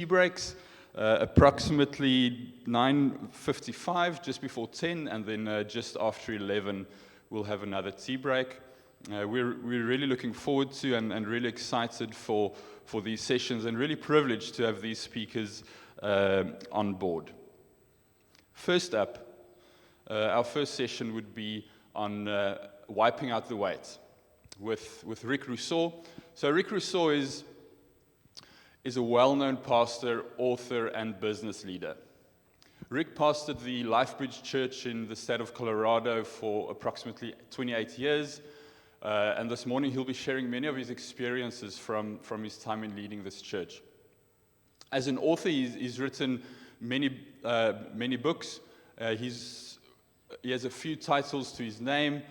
tea breaks, approximately 9:55, just before 10, and then just after 11, we'll have another tea break. We're really looking forward to and really excited for these sessions, and really privileged to have these speakers on board. First up, our first session would be on wiping out the weight with Rick Rusaw. So Rick Rusaw is a well-known pastor, author, and business leader. Rick pastored the LifeBridge Church in the state of Colorado for approximately 28 years, and this morning he'll be sharing many of his experiences from his time in leading this church. As an author, he's written many books. He has a few titles to his name,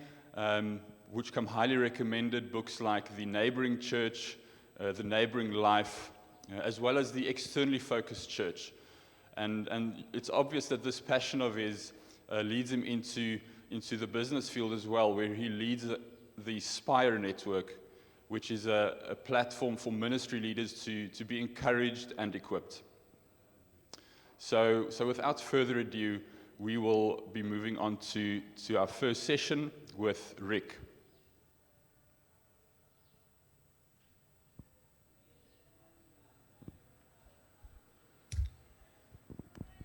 which come highly recommended, books like The Neighboring Church, The Neighboring Life, as well as The Externally Focused Church. And it's obvious that this passion of his leads him into the business field as well, where he leads the Spire Network, which is a platform for ministry leaders to be encouraged and equipped. So without further ado, we will be moving on to our first session with Rick.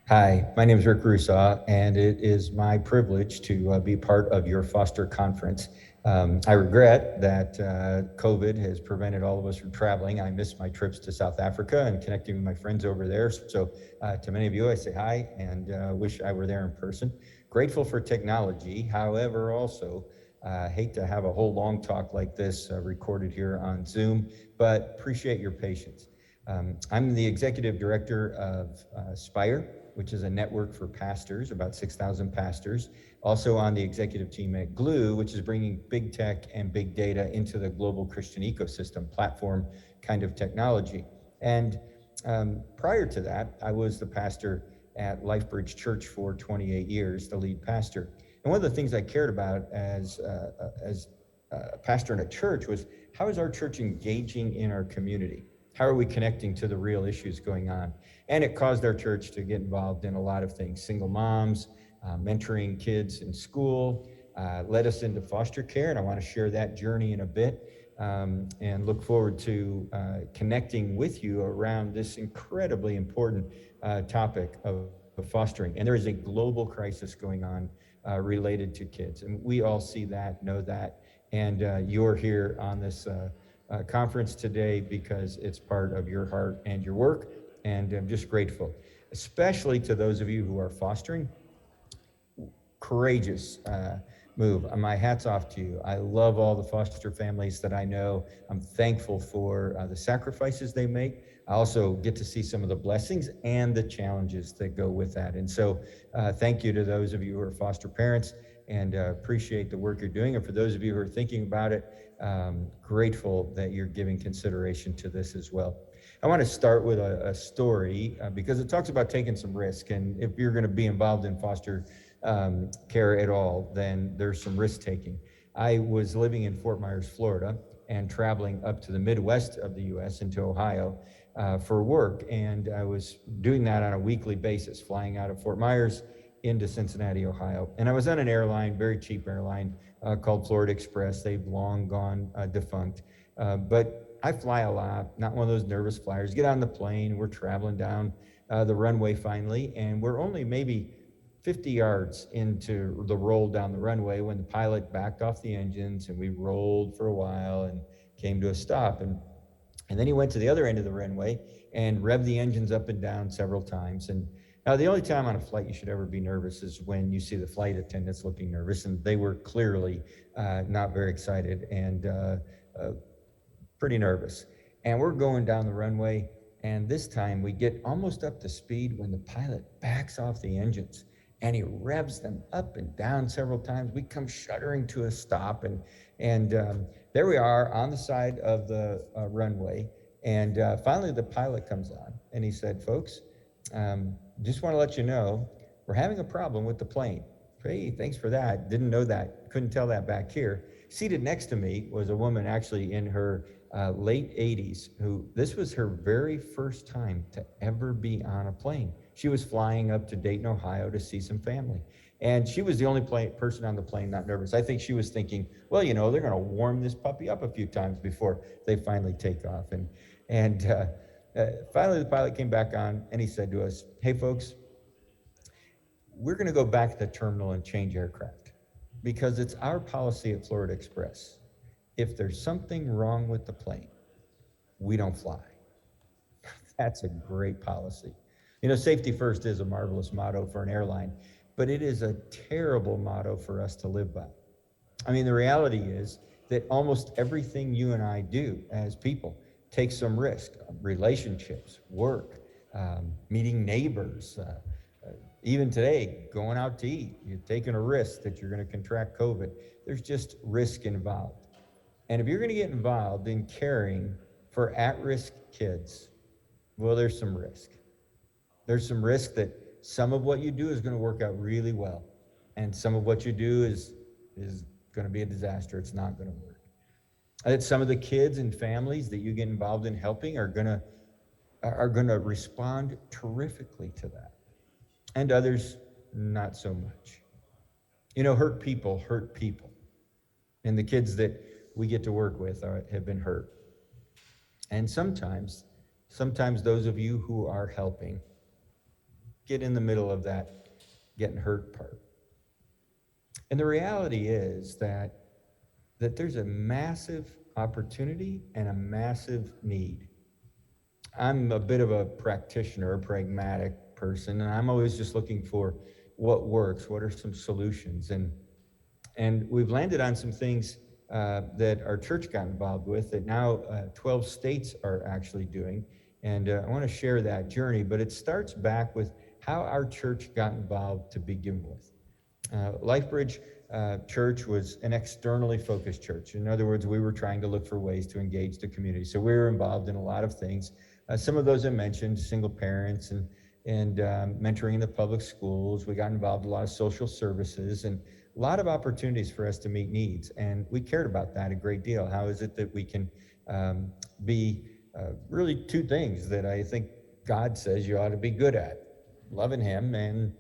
Hi, my name is Rick Rusaw, and it is my privilege to be part of your Foster Conference. I regret that COVID has prevented all of us from traveling. I miss my trips to South Africa and connecting with my friends over there. So to many of you, I say hi and wish I were there in person. Grateful for technology, however, also hate to have a whole long talk like this recorded here on Zoom, but appreciate your patience. I'm the executive director of Spire, which is a network for pastors, about 6,000 pastors. Also on the executive team at Glue, which is bringing big tech and big data into the global Christian ecosystem, platform kind of technology. And prior to that, I was the pastor at LifeBridge Church for 28 years, the lead pastor. And one of the things I cared about as a pastor in a church was, how is our church engaging in our community? How are we connecting to the real issues going on? And it caused our church to get involved in a lot of things. Single moms, mentoring kids in school, led us into foster care, and I want to share that journey in a bit, and look forward to connecting with you around this incredibly important topic of fostering. And there is a global crisis going on related to kids, and we all see that, know that, and you're here on this conference today because it's part of your heart and your work, and I'm just grateful, especially to those of you who are fostering. Courageous move. My hat's off to you. I love all the foster families that I know. I'm thankful for the sacrifices they make. I also get to see some of the blessings and the challenges that go with that. And so thank you to those of you who are foster parents, and appreciate the work you're doing. And for those of you who are thinking about it, grateful that you're giving consideration to this as well. I want to start with a story because it talks about taking some risk. And if you're going to be involved in foster care at all, then there's some risk taking. I was living in Fort Myers, Florida, and traveling up to the Midwest of the US into Ohio for work. And I was doing that on a weekly basis, flying out of Fort Myers into Cincinnati, Ohio. And I was on an airline, very cheap airline called Florida Express. They've long gone defunct. But I fly a lot, not one of those nervous flyers. Get on the plane, we're traveling down the runway finally, and we're only maybe 50 yards into the roll down the runway when the pilot backed off the engines, and we rolled for a while and came to a stop. And then he went to the other end of the runway and revved the engines up and down several times. And now, the only time on a flight you should ever be nervous is when you see the flight attendants looking nervous, and they were clearly not very excited and pretty nervous. And we're going down the runway, and this time we get almost up to speed when the pilot backs off the engines, and he revs them up and down several times. We come shuddering to a stop, and there we are on the side of the runway. And finally, the pilot comes on, and he said, "Folks, just want to let you know, we're having a problem with the plane." Hey, thanks for that. Didn't know that. Couldn't tell that back here. He Seated next to me was a woman actually in her late 80s who this was her very first time to ever be on a plane. She was flying up to Dayton, Ohio to see some family. And she was the only person on the plane not nervous. I think she was thinking, well, they're going to warm this puppy up a few times before they finally take off. And finally, the pilot came back on and he said to us, hey, folks, we're going to go back to the terminal and change aircraft because it's our policy at Florida Express. If there's something wrong with the plane, we don't fly. That's a great policy. Safety first is a marvelous motto for an airline, but it is a terrible motto for us to live by. I mean, the reality is that almost everything you and I do as people takes some risk. Relationships, work, meeting neighbors, even today, going out to eat, you're taking a risk that you're going to contract COVID. There's just risk involved. And if you're going to get involved in caring for at-risk kids, well, there's some risk. There's some risk that some of what you do is going to work out really well, and some of what you do is going to be a disaster. It's not going to work. That some of the kids and families that you get involved in helping are going to respond terrifically to that, and others not so much. Hurt people, and the kids that we get to work with have been hurt. And sometimes those of you who are helping get in the middle of that getting hurt part. And the reality is that there's a massive opportunity and a massive need. I'm a bit of a practitioner, a pragmatic person, and I'm always just looking for what works, what are some solutions. And we've landed on some things that our church got involved with that now 12 states are actually doing. And I want to share that journey, but it starts back with how our church got involved to begin with. LifeBridge Church was an externally focused church. In other words, we were trying to look for ways to engage the community. So we were involved in a lot of things. Some of those I mentioned, single parents and mentoring in the public schools. We got involved in a lot of social services and a lot of opportunities for us to meet needs. And we cared about that a great deal. How is it that we can be really two things that I think God says you ought to be good at? Loving him and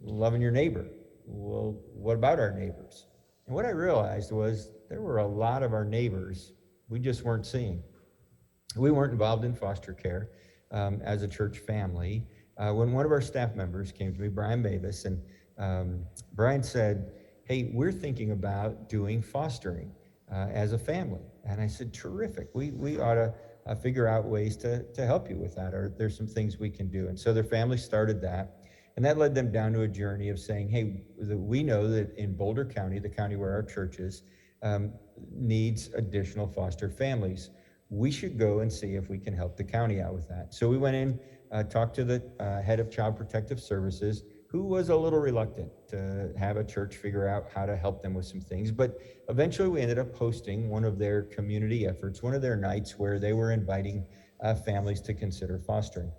loving your neighbor. Well, what about our neighbors? And what I realized was there were a lot of our neighbors we just weren't seeing. We weren't involved in foster care as a church family. When one of our staff members came to me, Brian Mavis, and Brian said, hey, we're thinking about doing fostering as a family. And I said, terrific. We ought to figure out ways to help you with that, or there's some things we can do. And so their family started that. And that led them down to a journey of saying, hey, we know that in Boulder County, the county where our church is, needs additional foster families. We should go and see if we can help the county out with that. So we went in, talked to the head of Child Protective Services, who was a little reluctant to have a church figure out how to help them with some things. But eventually we ended up hosting one of their community efforts, one of their nights where they were inviting families to consider fostering.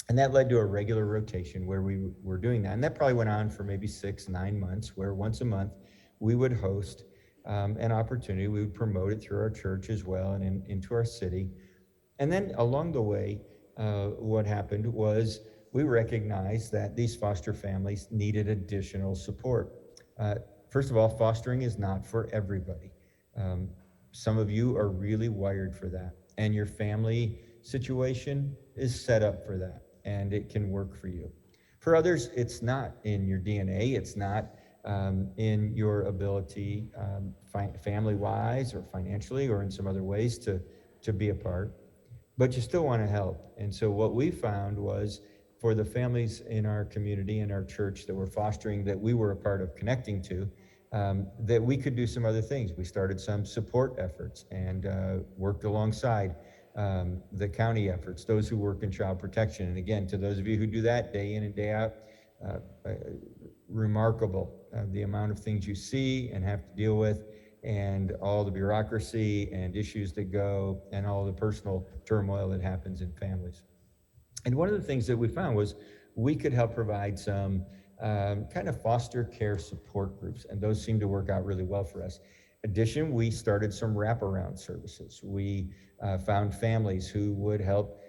And that led to a regular rotation where we were doing that. And that probably went on for maybe 6-9 months, where once a month we would host an opportunity. We would promote it through our church as well and into our city. And then along the way, what happened was we recognized that these foster families needed additional support. First of all, fostering is not for everybody. Some of you are really wired for that, and your family situation is set up for that, and it can work for you. For others, it's not in your DNA. It's not in your ability, family-wise or financially or in some other ways to be a part, but you still want to help. And so what we found was for the families in our community and our church that we're fostering, that we were a part of connecting to, that we could do some other things. We started some support efforts and worked alongside the county efforts, those who work in child protection. And again, to those of you who do that day in and day out, remarkable the amount of things you see and have to deal with, and all the bureaucracy and issues that go, and all the personal turmoil that happens in families. And one of the things that we found was we could help provide some kind of foster care support groups, and those seem to work out really well for us. addition, we started some wraparound services. We found families who would help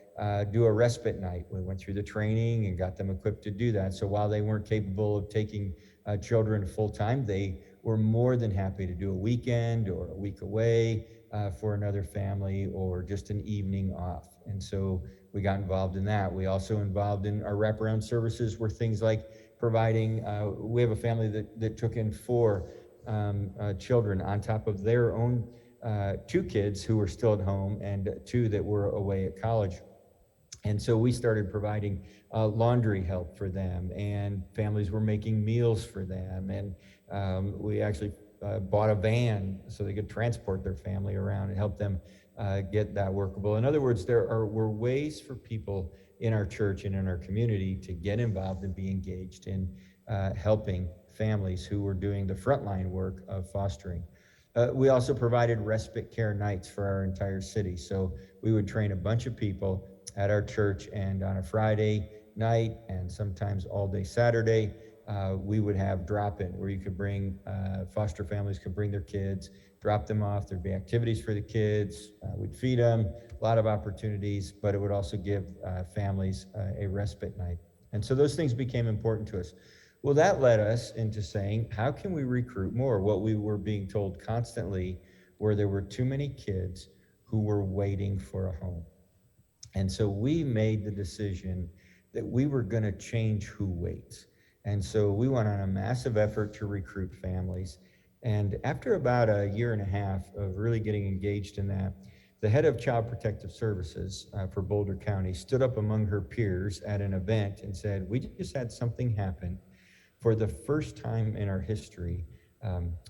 do a respite night. We went through the training and got them equipped to do that. So while they weren't capable of taking children full time, they were more than happy to do a weekend or a week away for another family or just an evening off. And so we got involved in that. We also involved in our wraparound services were things like providing, we have a family that took in four children on top of their own two kids who were still at home and two that were away at college. And so we started providing laundry help for them, and families were making meals for them. And we actually bought a van so they could transport their family around and help them get that workable. In other words, were ways for people in our church and in our community to get involved and be engaged in helping families who were doing the frontline work of fostering. We also provided respite care nights for our entire city. So we would train a bunch of people at our church, and on a Friday night and sometimes all day Saturday, we would have drop-in where you could bring, foster families could bring their kids, drop them off. There'd be activities for the kids. We'd feed them, a lot of opportunities, but it would also give families a respite night. And so those things became important to us. Well, that led us into saying, how can we recruit more? What we were being told constantly were there were too many kids who were waiting for a home. And so we made the decision that we were going to change who waits. And so we went on a massive effort to recruit families. And after about a year and a half of really getting engaged in that, the head of Child Protective Services for Boulder County stood up among her peers at an event and said, we just had something happen for the first time in our history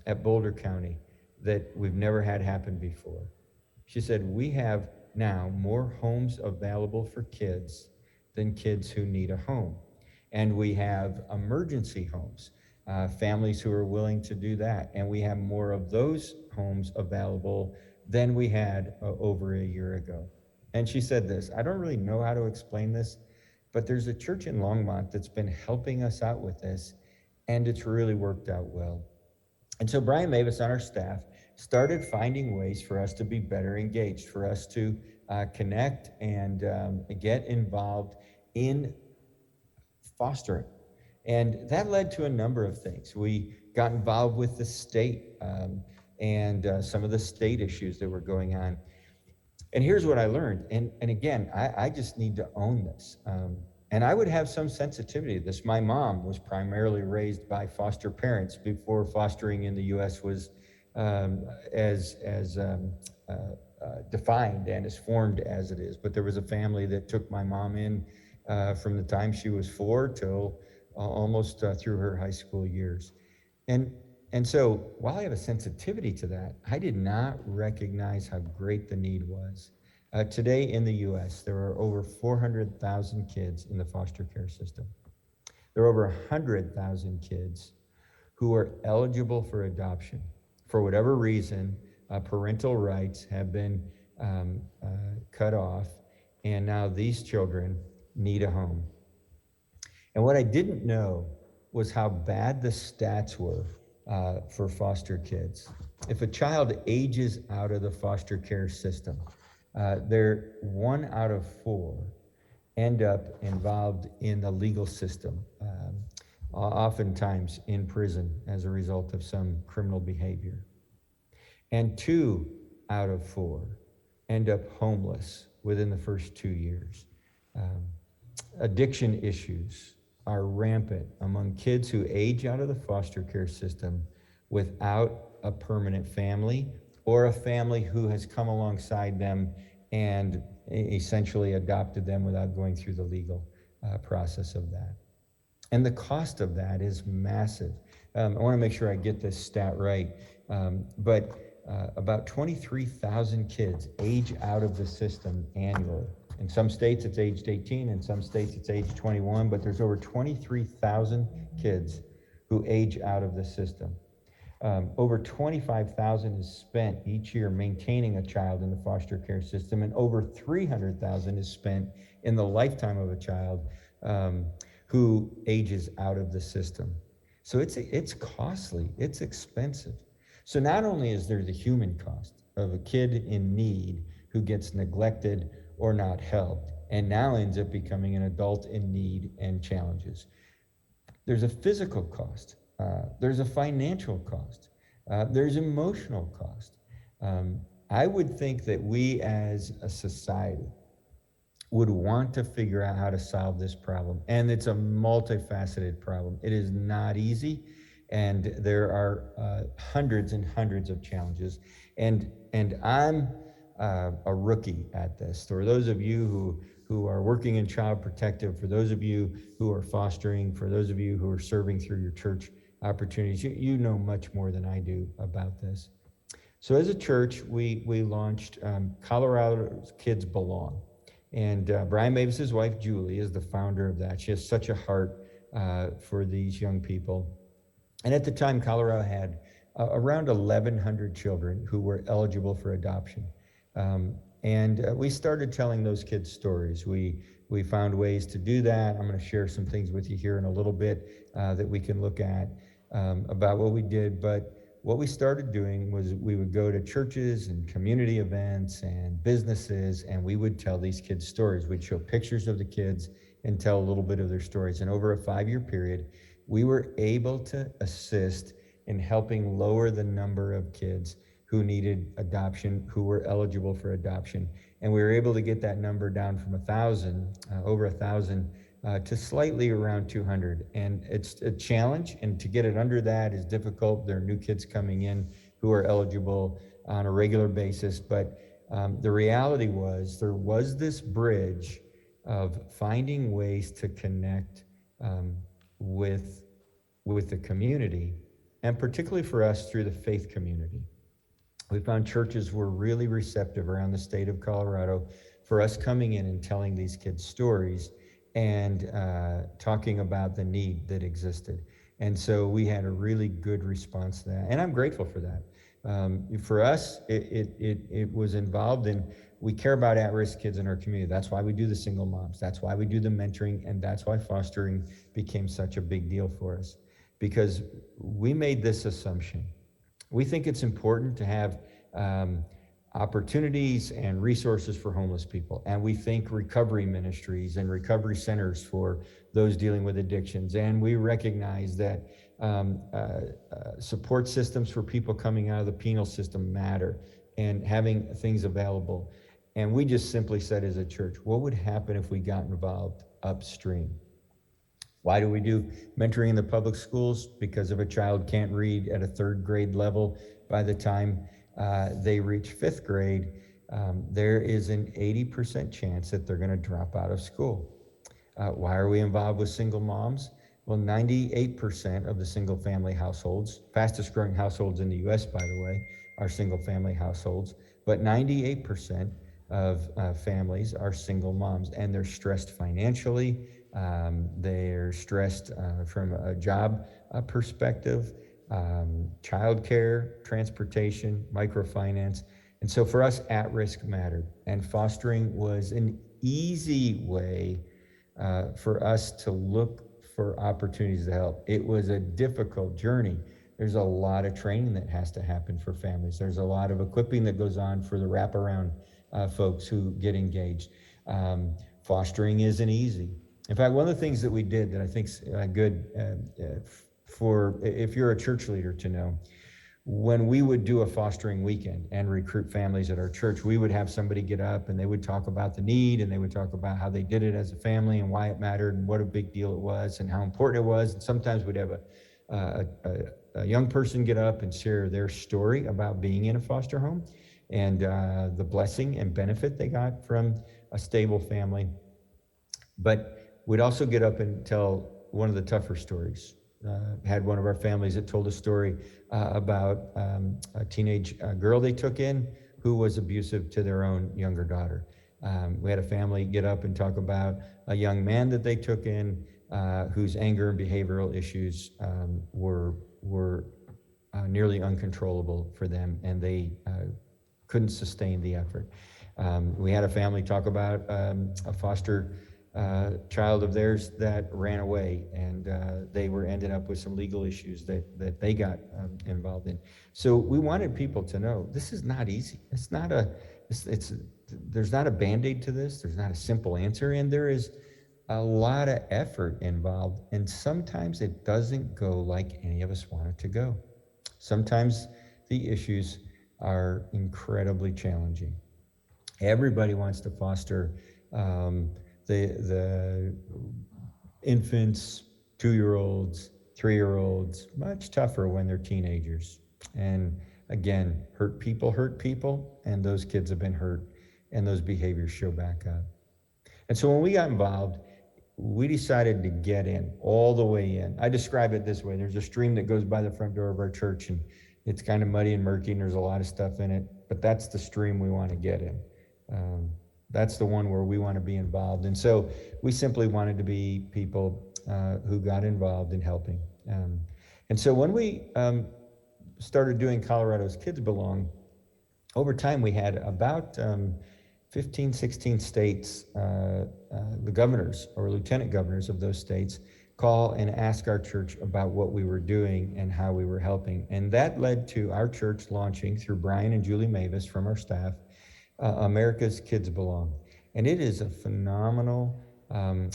at Boulder County that we've never had happen before. She said, we have now more homes available for kids than kids who need a home. And we have emergency homes, families who are willing to do that. And we have more of those homes available than we had over a year ago. And she said this, I don't really know how to explain this, but there's a church in Longmont that's been helping us out with this, and it's really worked out well. And so Brian Mavis on our staff started finding ways for us to be better engaged, for us to connect and get involved in fostering. And that led to a number of things. We got involved with the state and some of the state issues that were going on. And here's what I learned. And again, I just need to own this. And I would have some sensitivity to this. My mom was primarily raised by foster parents before fostering in the U.S. was as defined and as formed as it is. But there was a family that took my mom in from the time she was 4 till almost through her high school years. And so while I have a sensitivity to that, I did not recognize how great the need was. Today in the U.S., there are over 400,000 kids in the foster care system. There are over 100,000 kids who are eligible for adoption. For whatever reason, parental rights have been cut off, and now these children need a home. And what I didn't know was how bad the stats were for foster kids. If a child ages out of the foster care system, they're 1 out of 4 end up involved in the legal system, oftentimes in prison as a result of some criminal behavior. And 2 out of 4 end up homeless within the first 2 years. Addiction issues are rampant among kids who age out of the foster care system without a permanent family or a family who has come alongside them and essentially adopted them without going through the legal process of that. And the cost of that is massive. I want to make sure I get this stat right, but about 23,000 kids age out of the system annually. In some states, it's aged 18. In some states, it's age 21. But there's over 23,000 kids who age out of the system. Over 25,000 is spent each year maintaining a child in the foster care system, and over 300,000 is spent in the lifetime of a child who ages out of the system. So it's costly, it's expensive. So not only is there the human cost of a kid in need who gets neglected or not helped, and now ends up becoming an adult in need and challenges, there's a physical cost, there's a financial cost, there's emotional cost. Um, I would think that we as a society would want to figure out how to solve this problem. And it's a multifaceted problem. It is not easy, and there are hundreds and hundreds of challenges. And I'm a rookie at this. For those of you who are working in child protective, for those of you who are fostering, for those of you who are serving through your church opportunities, you know much more than I do about this. So as a church, we launched Colorado Kids Belong. And Brian Mavis's wife, Julie, is the founder of that. She has such a heart for these young people. And at the time, Colorado had around 1,100 children who were eligible for adoption. And we started telling those kids stories. We found ways to do that. I'm going to share some things with you here in a little bit that we can look at about what we did. But what we started doing was we would go to churches and community events and businesses, and we would tell these kids stories. We'd show pictures of the kids and tell a little bit of their stories. And over a 5-year period, we were able to assist in helping lower the number of kids who needed adoption, who were eligible for adoption. And we were able to get that number down from 1,000, over 1,000, to slightly around 200. And it's a challenge, and to get it under that is difficult. There are new kids coming in who are eligible on a regular basis. But the reality was there was this bridge of finding ways to connect with the community, and particularly for us through the faith community. We found churches were really receptive around the state of Colorado for us coming in and telling these kids stories and talking about the need that existed. And so we had a really good response to that, and I'm grateful for that. For us, it was involved in, we care about at-risk kids in our community. That's why we do the single moms. That's why we do the mentoring, and that's why fostering became such a big deal for us, because we made this assumption. We think it's important to have opportunities and resources for homeless people. And we think recovery ministries and recovery centers for those dealing with addictions. And we recognize that support systems for people coming out of the penal system matter, and having things available. And we just simply said as a church, what would happen if we got involved upstream? Why do we do mentoring in the public schools? Because if a child can't read at a 3rd grade level, by the time they reach 5th grade, there is an 80% chance that they're going to drop out of school. Why are we involved with single moms? Well, 98% of the single family households, fastest growing households in the US, by the way, are single family households, but 98% of families are single moms, and they're stressed financially. They're stressed from a job perspective, childcare, transportation, microfinance. And so for us, at-risk mattered. And fostering was an easy way for us to look for opportunities to help. It was a difficult journey. There's a lot of training that has to happen for families. There's a lot of equipping that goes on for the wraparound folks who get engaged. Fostering isn't easy. In fact, one of the things that we did that I think is good for if you're a church leader to know, when we would do a fostering weekend and recruit families at our church, we would have somebody get up and they would talk about the need, and they would talk about how they did it as a family and why it mattered and what a big deal it was and how important it was. And sometimes we'd have a young person get up and share their story about being in a foster home and the blessing and benefit they got from a stable family. But we'd also get up and tell one of the tougher stories. Had one of our families that told a story about a teenage girl they took in who was abusive to their own younger daughter. We had a family get up and talk about a young man that they took in whose anger and behavioral issues were nearly uncontrollable for them, and they couldn't sustain the effort. We had a family talk about a foster child of theirs that ran away, and they were ended up with some legal issues that they got involved in. So we wanted people to know this is not easy. It's not a, it's there's not a Band-Aid to this. There's not a simple answer, and there is a lot of effort involved, and sometimes it doesn't go like any of us want it to go. Sometimes the issues are incredibly challenging. Everybody wants to foster the infants, 2-year-olds, 3-year-olds, much tougher when they're teenagers. And again, hurt people, and those kids have been hurt, and those behaviors show back up. And so when we got involved, we decided to get in, all the way in. I describe it this way. There's a stream that goes by the front door of our church, and it's kind of muddy and murky, and there's a lot of stuff in it, but that's the stream we want to get in. That's the one where we want to be involved. And so we simply wanted to be people who got involved in helping. And so when we started doing Colorado's Kids Belong, over time we had about 15, 16 states, the governors or lieutenant governors of those states call and ask our church about what we were doing and how we were helping. And that led to our church launching, through Brian and Julie Mavis from our staff, America's Kids Belong. And it is a phenomenal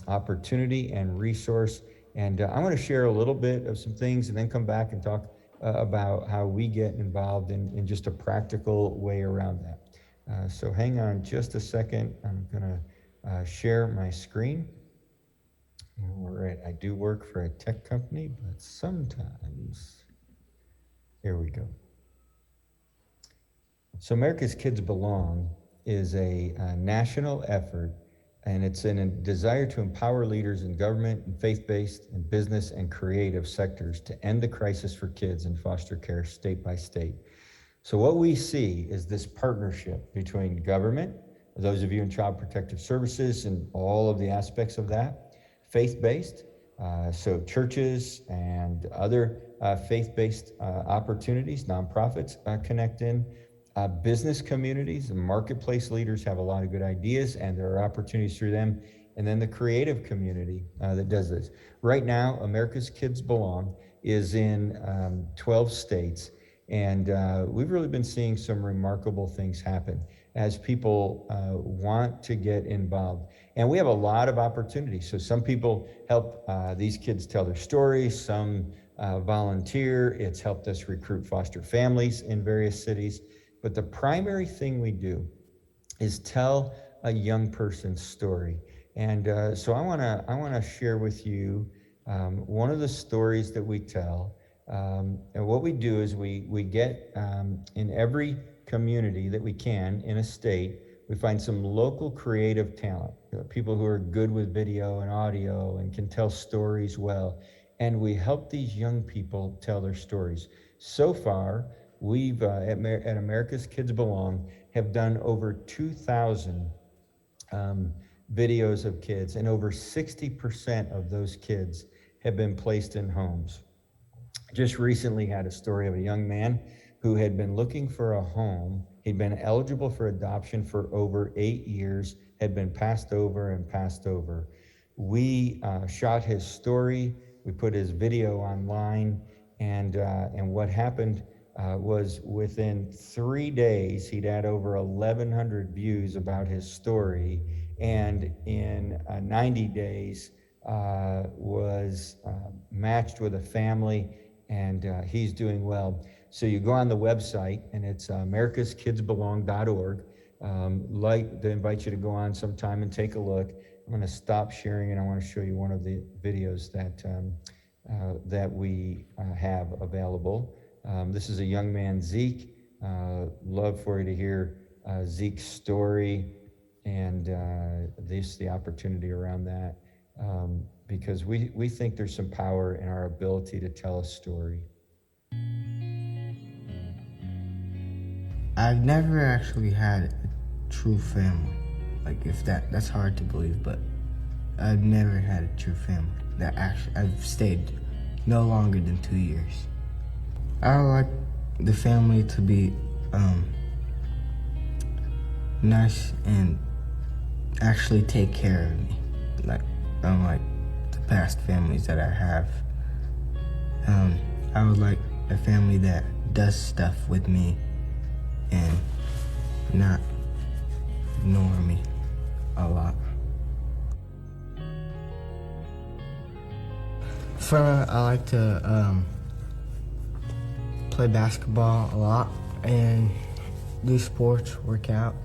opportunity and resource. And I want to share a little bit of some things and then come back and talk about how we get involved in just a practical way around that. So hang on just a second. I'm going to share my screen. All right, I do work for a tech company, but sometimes, here we go. So America's Kids Belong is a national effort, and it's in a desire to empower leaders in government and faith-based and business and creative sectors to end the crisis for kids in foster care state by state. So what we see is this partnership between government, those of you in Child Protective Services and all of the aspects of that, faith-based, so churches and other faith-based opportunities, nonprofits connect in, business communities and marketplace leaders have a lot of good ideas, and there are opportunities through them. And then the creative community that does this. Right now, America's Kids Belong is in 12 states, and we've really been seeing some remarkable things happen as people want to get involved. And we have a lot of opportunities. So some people help these kids tell their stories, some volunteer. It's helped us recruit foster families in various cities. But the primary thing we do is tell a young person's story. And so I wanna share with you one of the stories that we tell. And what we do is we get in every community that we can in a state, we find some local creative talent, people who are good with video and audio and can tell stories well. And we help these young people tell their stories. So far, we've at America's Kids Belong have done over 2,000 videos of kids, and over 60% of those kids have been placed in homes. Just recently had a story of a young man who had been looking for a home. He'd been eligible for adoption for over 8 years, had been passed over and passed over. We shot his story, we put his video online, and what happened was within 3 days, he'd had over 1,100 views about his story, and in 90 days was matched with a family, and he's doing well. So you go on the website, and it's americaskidsbelong.org. Like to invite you to go on sometime and take a look. I'm going to stop sharing, and I want to show you one of the videos that we have available. This is a young man, Zeke. Love for you to hear Zeke's story and the opportunity around that, because we think there's some power in our ability to tell a story. I've never actually had a true family. Like, if that's hard to believe, but I've never had a true family that actually I've stayed no longer than 2 years. I would like the family to be nice and actually take care of me. unlike the past families that I have. I would like a family that does stuff with me and not ignore me a lot. I like to play basketball a lot and do sports, work out.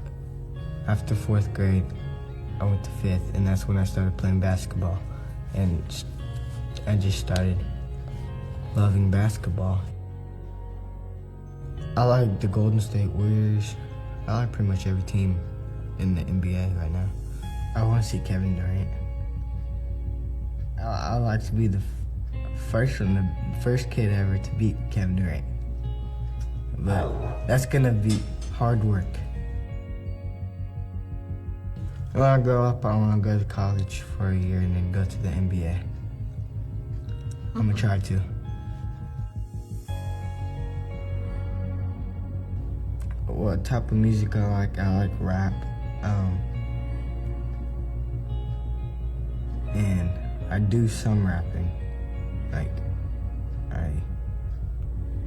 After 4th grade, I went to 5th, and that's when I started playing basketball. And I just started loving basketball. I like the Golden State Warriors. I like pretty much every team in the NBA right now. I want to see Kevin Durant. I like to be the first kid ever to beat Kevin Durant. But that's gonna be hard work. When I grow up, I want to go to college for a year and then go to the NBA. I'm gonna try to. What type of music I like? I like rap. And I do some rapping. Like,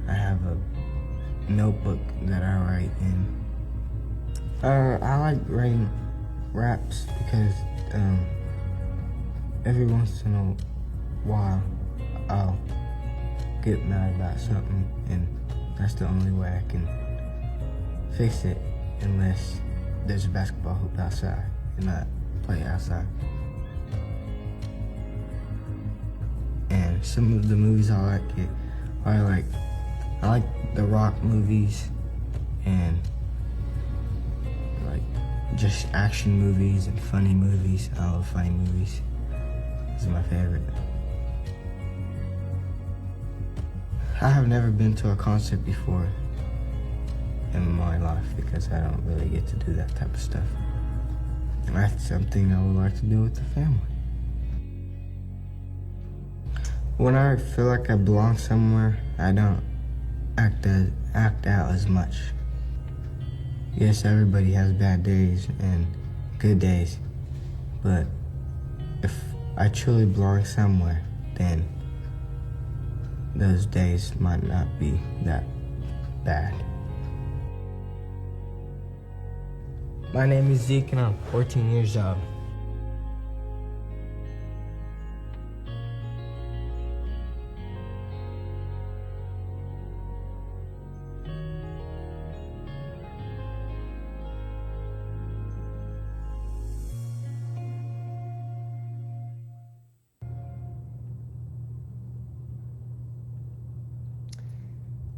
I have a notebook that I write in. I like writing raps because every once in a while I'll get mad about something, and that's the only way I can fix it, unless there's a basketball hoop outside and I play outside. And some of the movies I like the rock movies and like just action movies and funny movies. I love funny movies. These are my favorite. I have never been to a concert before in my life because I don't really get to do that type of stuff. And that's something I would like to do with the family. When I feel like I belong somewhere, I don't act out as much. Yes, everybody has bad days and good days, but if I truly belong somewhere, then those days might not be that bad. My name is Zeke and I'm 14 years old.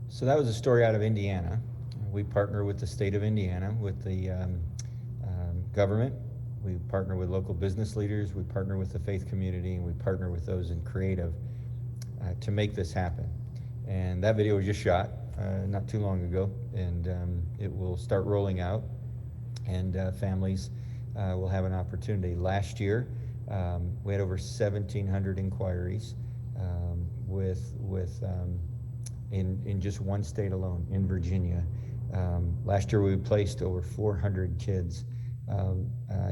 So that was a story out of Indiana. We partner with the state of Indiana, with the government. We partner with local business leaders. We partner with the faith community, and we partner with those in creative to make this happen. And that video was just shot not too long ago, and it will start rolling out, and families will have an opportunity. Last year, we had over 1,700 inquiries in just one state alone, in Virginia. Last year we placed over 400 kids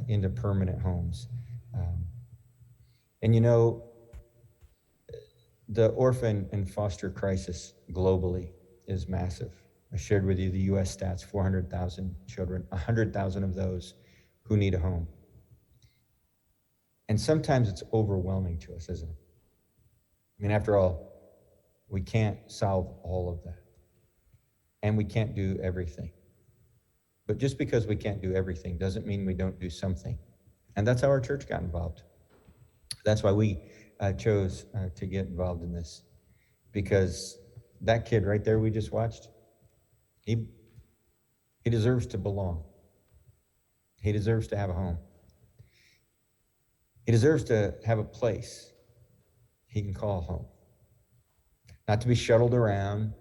into permanent homes. And you know, the orphan and foster crisis globally is massive. I shared with you the US stats, 400,000 children, 100,000 of those who need a home. And sometimes it's overwhelming to us, isn't it? I mean, after all, we can't solve all of that. And we can't do everything. But just because we can't do everything doesn't mean we don't do something. And that's how our church got involved. That's why we chose to get involved in this. Because that kid right there we just watched, he deserves to belong. He deserves to have a home. He deserves to have a place he can call home. Not to be shuttled around,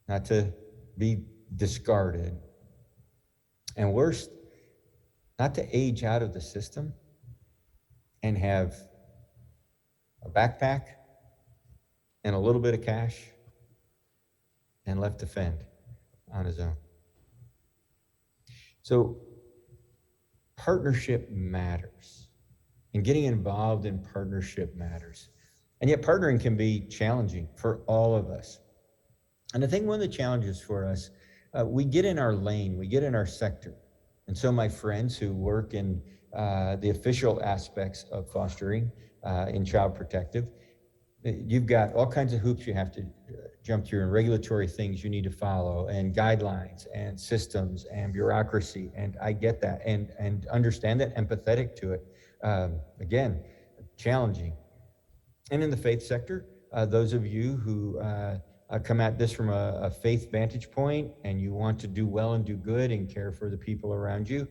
not to be discarded, and worse, not to age out of the system and have a backpack and a little bit of cash and left to fend on his own. So partnership matters. And getting involved in partnership matters. And yet partnering can be challenging for all of us. And I think one of the challenges for us, we get in our lane, we get in our sector. And so my friends who work in the official aspects of fostering in child protective, you've got all kinds of hoops you have to jump through and regulatory things you need to follow and guidelines and systems and bureaucracy. And I get that and understand that, empathetic to it. Again, challenging. And in the faith sector, those of you who come at this from a faith vantage point and you want to do well and do good and care for the people around you,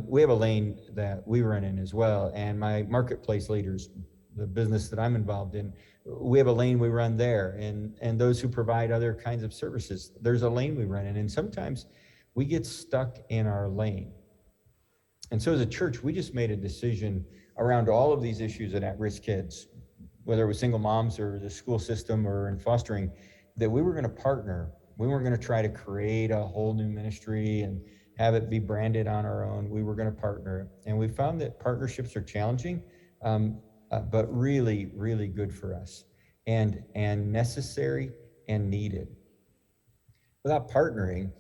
we have a lane that we run in as well. And my marketplace leaders, the business that I'm involved in, we have a lane we run there. And those who provide other kinds of services, there's a lane we run in. And sometimes we get stuck in our lane. And so as a church, we just made a decision around all of these issues at at-risk kids, whether it was single moms or the school system or in fostering, that we were going to partner. We weren't going to try to create a whole new ministry and have it be branded on our own. We were going to partner. And we found that partnerships are challenging, but really, really good for us and necessary and needed. Without partnering,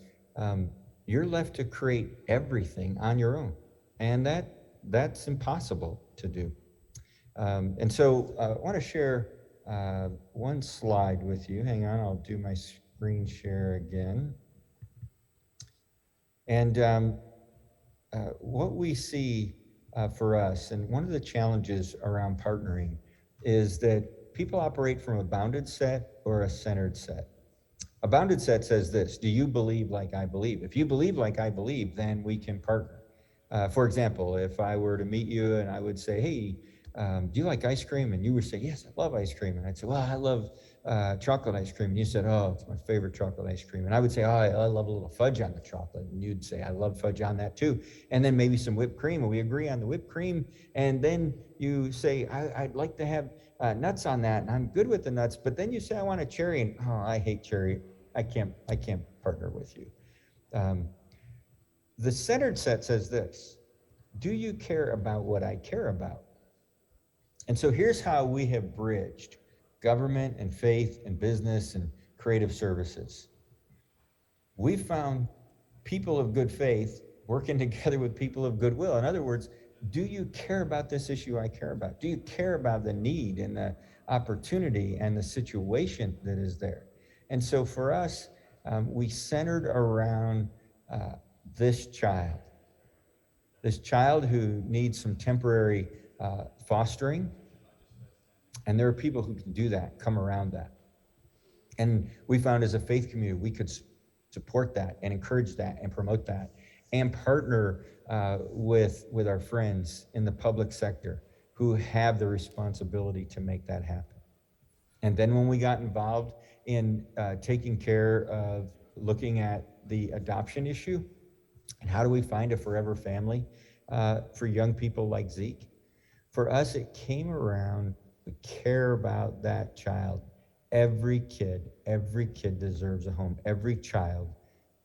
you're left to create everything on your own. And that's impossible to do. And so I want to share one slide with you. Hang on, I'll do my screen share again. And what we see for us, and one of the challenges around partnering, is that people operate from a bounded set or a centered set. A bounded set says this: do you believe like I believe? If you believe like I believe, then we can partner. For example, if I were to meet you and I would say, hey, do you like ice cream? And you would say, yes, I love ice cream. And I'd say, well, I love chocolate ice cream. And you said, oh, it's my favorite chocolate ice cream. And I would say, oh, I love a little fudge on the chocolate. And you'd say, I love fudge on that too. And then maybe some whipped cream, and we agree on the whipped cream. And then you say, I'd like to have nuts on that, and I'm good with the nuts. But then you say, I want a cherry, and oh, I hate cherry. I can't partner with you. The centered set says this: do you care about what I care about? And so here's how we have bridged government and faith and business and creative services. We found people of good faith working together with people of goodwill. In other words, do you care about this issue I care about? Do you care about the need and the opportunity and the situation that is there? And so for us, we centered around this child who needs some temporary fostering. And there are people who can do that, come around that. And we found as a faith community, we could support that and encourage that and promote that and partner with our friends in the public sector who have the responsibility to make that happen. And then when we got involved in taking care of looking at the adoption issue and how do we find a forever family for young people like Zeke, for us, it came around, we care about that child. Every kid deserves a home. Every child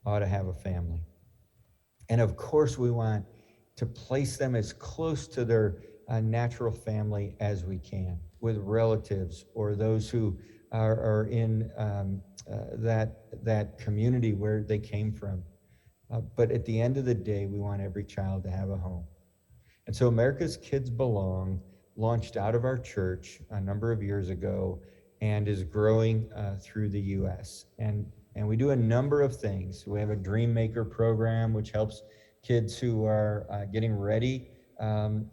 ought to have a family. And of course, we want to place them as close to their natural family as we can, with relatives or those who are in that community where they came from. But at the end of the day, we want every child to have a home. And so America's Kids Belong launched out of our church a number of years ago and is growing through the U.S. And we do a number of things. We have a Dream Maker program, which helps kids who are getting ready to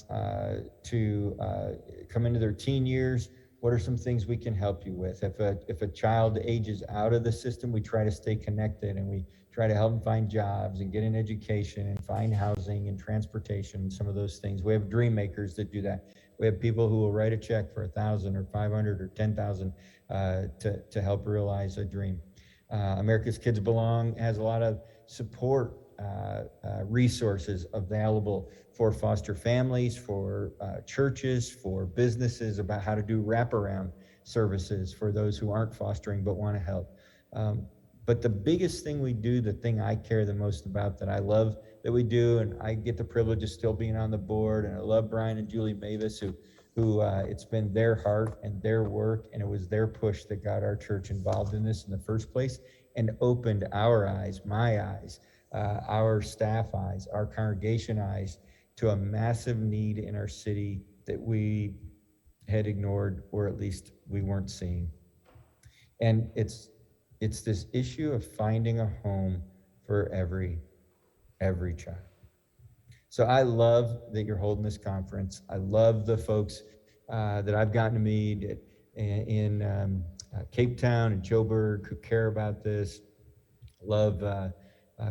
come into their teen years. What are some things we can help you with? If a child ages out of the system, we try to stay connected and we try to help them find jobs and get an education and find housing and transportation and some of those things. We have Dream Makers that do that. We have people who will write a check for $1,000 or $500 or $10,000 to help realize a dream. America's Kids Belong has a lot of support resources available for foster families, for churches, for businesses about how to do wraparound services for those who aren't fostering but want to help. But the biggest thing we do, the thing I care the most about, that I love that we do. And I get the privilege of still being on the board. And I love Brian and Julie Mavis, who it's been their heart and their work, and it was their push that got our church involved in this in the first place and opened our eyes, my eyes, our staff eyes, our congregation eyes to a massive need in our city that we had ignored, or at least we weren't seeing. And it's this issue of finding a home for every child. So I love that you're holding this conference. I love the folks that I've gotten to meet in Cape Town and Joburg who care about this. Love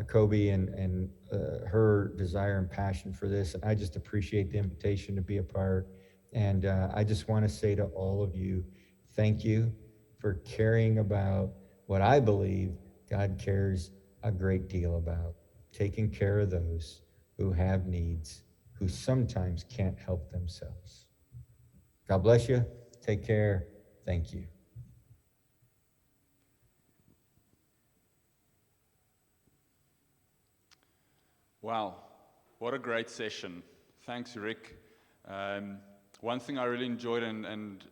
Kobe and her desire and passion for this. And I just appreciate the invitation to be a part. And I just want to say to all of you, thank you for caring about what I believe God cares a great deal about, taking care of those who have needs, who sometimes can't help themselves. God bless you. Take care. Thank you. Wow, what a great session. Thanks, Rick. One thing I really enjoyed and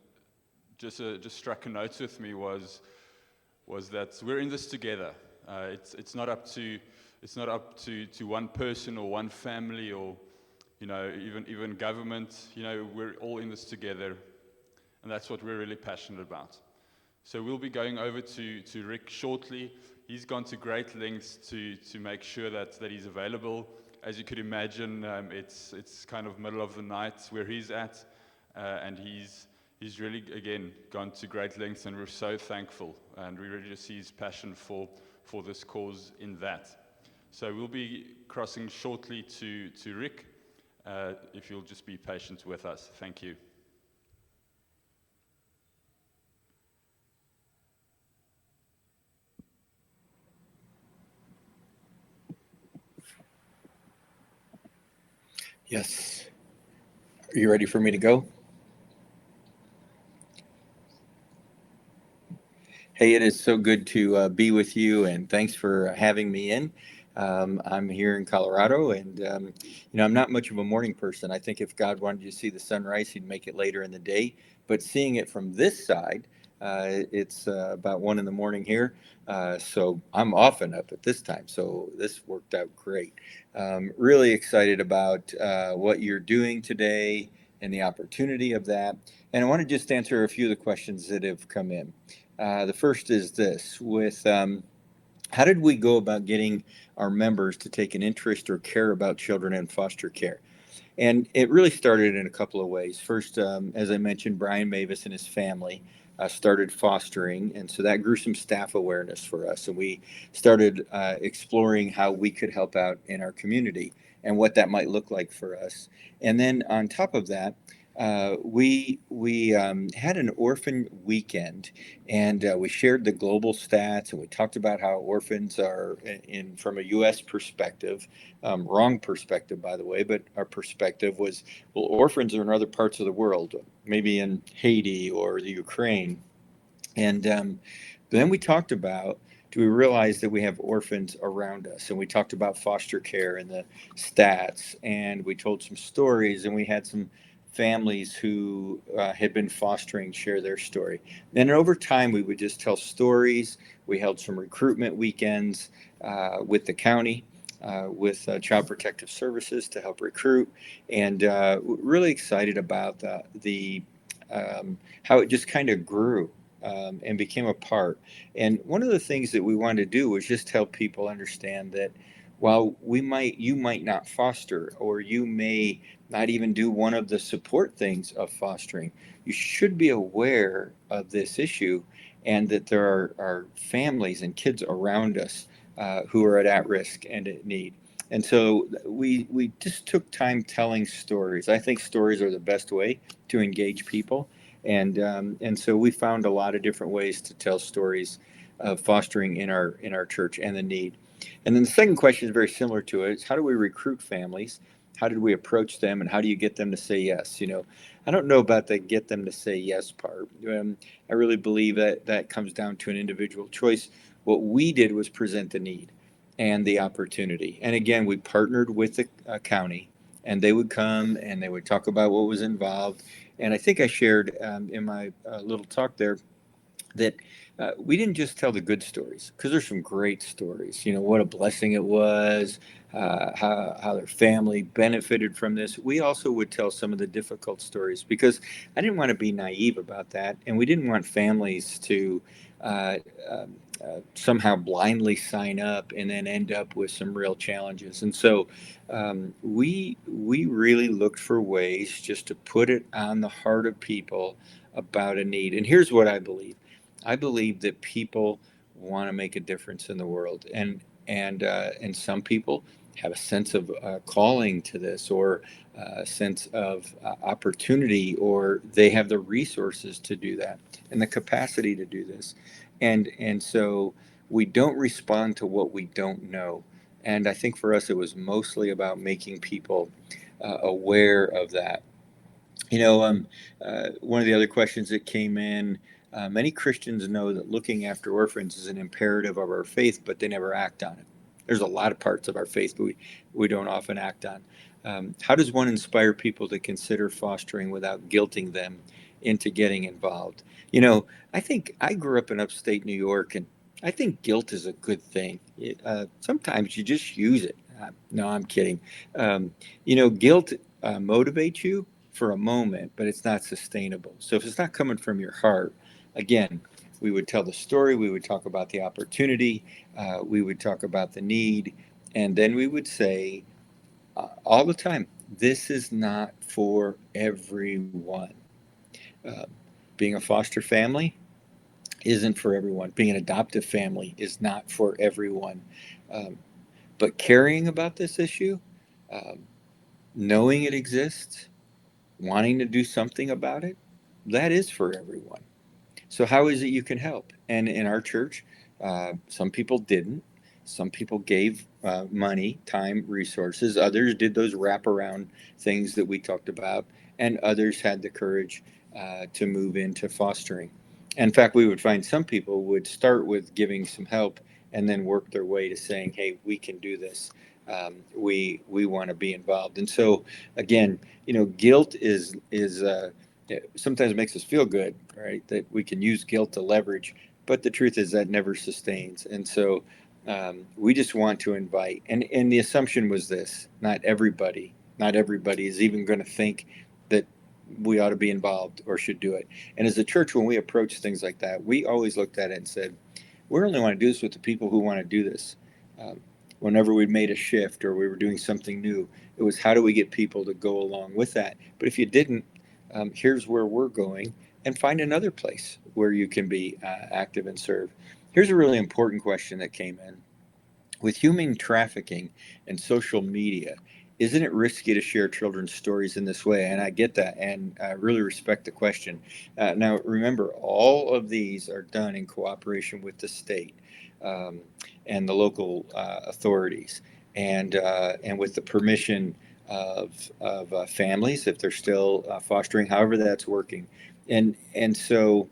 just struck a note with me was that we're in this together. It's not up to one person or one family or even government. We're all in this together, and that's what we're really passionate about. So we'll be going over to Rick shortly. He's gone to great lengths to make sure that he's available. As you could imagine, it's kind of middle of the night where he's at, and he's really, again, gone to great lengths, and we're so thankful, and we really just see his passion for this cause in that. So we'll be crossing shortly to Rick, if you'll just be patient with us. Thank you. Yes. Are you ready for me to go? Hey, it is so good to be with you, and thanks for having me in. I'm here in Colorado, and I'm not much of a morning person. I think if God wanted you to see the sunrise, He'd make it later in the day. But seeing it from this side, it's about 1 a.m. here, so I'm often up at this time. So this worked out great. Really excited about what you're doing today and the opportunity of that. And I want to just answer a few of the questions that have come in. The first is this: how did we go about getting our members to take an interest or care about children in foster care? And it really started in a couple of ways. First, as I mentioned, Brian Mavis and his family started fostering, and so that grew some staff awareness for us. And we started exploring how we could help out in our community and what that might look like for us. And then on top of that, we had an orphan weekend, and we shared the global stats, and we talked about how orphans are, from a U.S. perspective, wrong perspective, by the way, but our perspective was, well, orphans are in other parts of the world, maybe in Haiti or the Ukraine. And then we talked about, do we realize that we have orphans around us? And we talked about foster care and the stats, and we told some stories, and we had some families who had been fostering share their story. And over time, we would just tell stories. We held some recruitment weekends with the county, with Child Protective Services to help recruit, and really excited about the how it just kind of grew. And became a part. And one of the things that we wanted to do was just help people understand that while you might not foster, or you may not even do one of the support things of fostering, you should be aware of this issue, and that there are families and kids around us who are at risk and at need. And so we just took time telling stories. I think stories are the best way to engage people. And so we found a lot of different ways to tell stories of fostering in our church and the need. And then the second question is very similar to it. It's how do we recruit families? How did we approach them, and how do you get them to say yes? I don't know about the get them to say yes part. I really believe that comes down to an individual choice. What we did was present the need. and the opportunity. And again, we partnered with the county, and they would come and they would talk about what was involved. And I think I shared in my little talk there that we didn't just tell the good stories, because there's some great stories. What a blessing it was, how their family benefited from this. We also would tell some of the difficult stories, because I didn't want to be naive about that, and we didn't want families to uh, uh, somehow blindly sign up and then end up with some real challenges. And so we really looked for ways just to put it on the heart of people about a need. And here's what I believe. I believe that people want to make a difference in the world, and some people have a sense of calling to this, or a sense of opportunity, or they have the resources to do that and the capacity to do this, and so we don't respond to what we don't know. And I think for us, it was mostly about making people aware of that. One of the other questions that came in, many Christians know that looking after orphans is an imperative of our faith, but they never act on it. There's a lot of parts of our faith we don't often act on. How does one inspire people to consider fostering without guilting them into getting involved? I think I grew up in upstate New York, and I think guilt is a good thing. Sometimes you just use it. No, I'm kidding. Guilt motivates you for a moment, but it's not sustainable. So if it's not coming from your heart, again, we would tell the story, we would talk about the opportunity, we would talk about the need, and then we would say all the time, this is not for everyone. Uh, Being a foster family isn't for everyone. Being an adoptive family is not for everyone. Um, but caring about this issue, um, knowing it exists, wanting to do something about it, that is for everyone. So, how is it you can help? And in our church, some people didn't. Some people gave money, time, resources. Others did those wraparound things that we talked about. And others had the courage to move into fostering. In fact, we would find some people would start with giving some help and then work their way to saying, hey, we can do this. We want to be involved. And so, again, guilt is it sometimes makes us feel good, right? That we can use guilt to leverage, but the truth is that never sustains. And so we just want to invite, and the assumption was this: not everybody is even going to think that we ought to be involved or should do it. And as a church, when we approach things like that, we always looked at it and said, we only want to do this with the people who want to do this. Um, Whenever we made a shift or we were doing something new, it was how do we get people to go along with that? But if you didn't, here's where we're going, and find another place where you can be active and serve. Here's a really important question that came in. With human trafficking and social media, isn't it risky to share children's stories in this way? And I get that, and I really respect the question. Now, remember, all of these are done in cooperation with the state um, and the local authorities, and with the permission of families if they're still fostering, however that's working, and so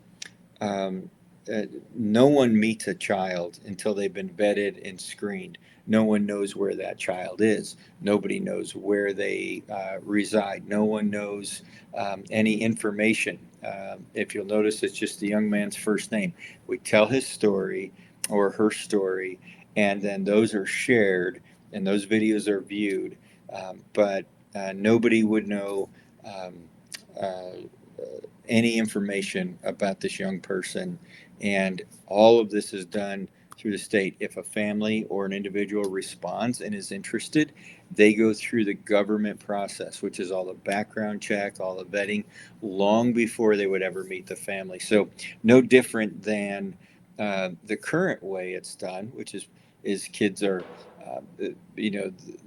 um, uh, no one meets a child until they've been vetted and screened. No one knows where that child is. Nobody knows where they reside. No one knows any information. If you'll notice, it's just the young man's first name. We tell his story or her story, and then those are shared and those videos are viewed. But nobody would know um, uh, any information about this young person. And all of this is done through the state. If a family or an individual responds and is interested, they go through the government process, which is all the background check, all the vetting, long before they would ever meet the family. So, no different than the current way it's done, which is kids are, uh,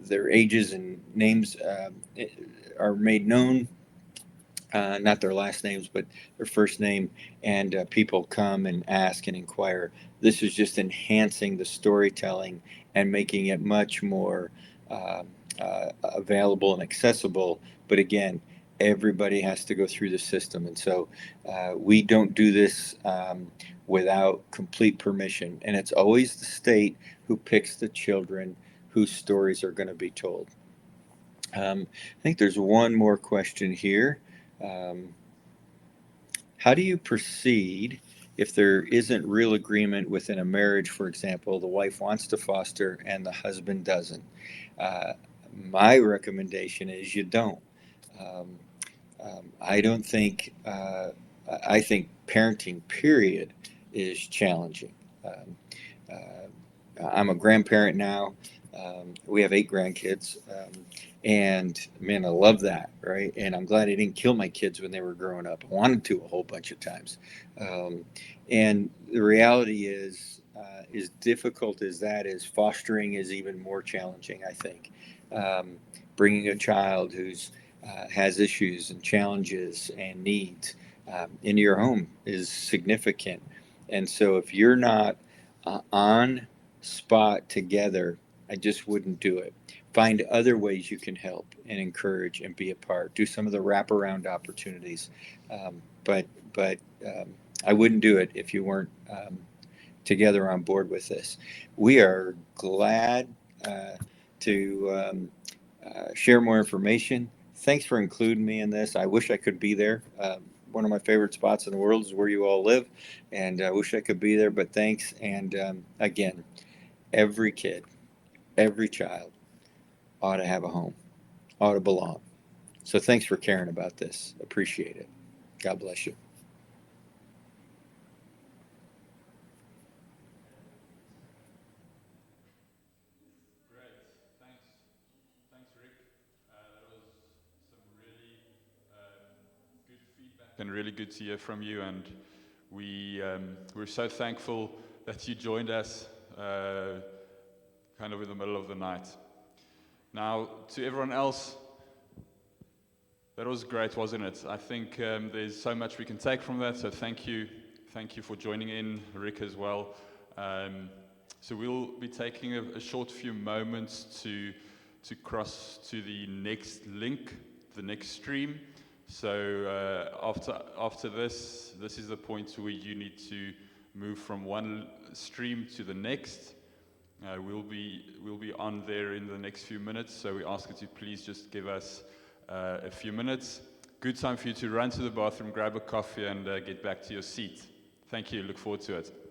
their ages and names are made known, not their last names, but their first name, and people come and ask and inquire. This is just enhancing the storytelling and making it much more available and accessible. But again, Everybody has to go through the system. And so we don't do this without complete permission. And it's always the state who picks the children whose stories are going to be told. I think there's one more question here. Um, how do you proceed if there isn't real agreement within a marriage? For example, the wife wants to foster and the husband doesn't. Uh, my recommendation is you don't. Um, I don't think, I think parenting, period, is challenging. Um, I'm a grandparent now. We have 8 grandkids. And man, I love that, right? And I'm glad I didn't kill my kids when they were growing up. I wanted to a whole bunch of times. Um, and the reality is, as difficult as that is, fostering is even more challenging, I think. Um, Bringing a child who's has issues and challenges and needs into your home is significant. And so if you're not on spot together, I just wouldn't do it. Find other ways you can help and encourage and be a part. Do some of the wraparound opportunities, but I wouldn't do it if you weren't together on board with this. We are glad to share more information. Thanks for including me in this. I wish I could be there. One of my favorite spots in the world is where you all live, and I wish I could be there, but thanks. And again, every kid, every child ought to have a home, ought to belong. So thanks for caring about this. Appreciate it. God bless you. Great. Thanks. Thanks, Rick. That was some really good feedback and really good to hear from you. And we're so thankful that you joined us kind of in the middle of the night. Now, to everyone else, that was great, wasn't it? I think there's so much we can take from that. So thank you. Thank you for joining in, Rick, as well. So we'll be taking a short few moments to cross to the next link, the next stream. So after this is the point where you need to move from one stream to the next. We'll be on there in the next few minutes. So we ask you to please just give us a few minutes. Good time for you to run to the bathroom, grab a coffee, and get back to your seat. Thank you. Look forward to it.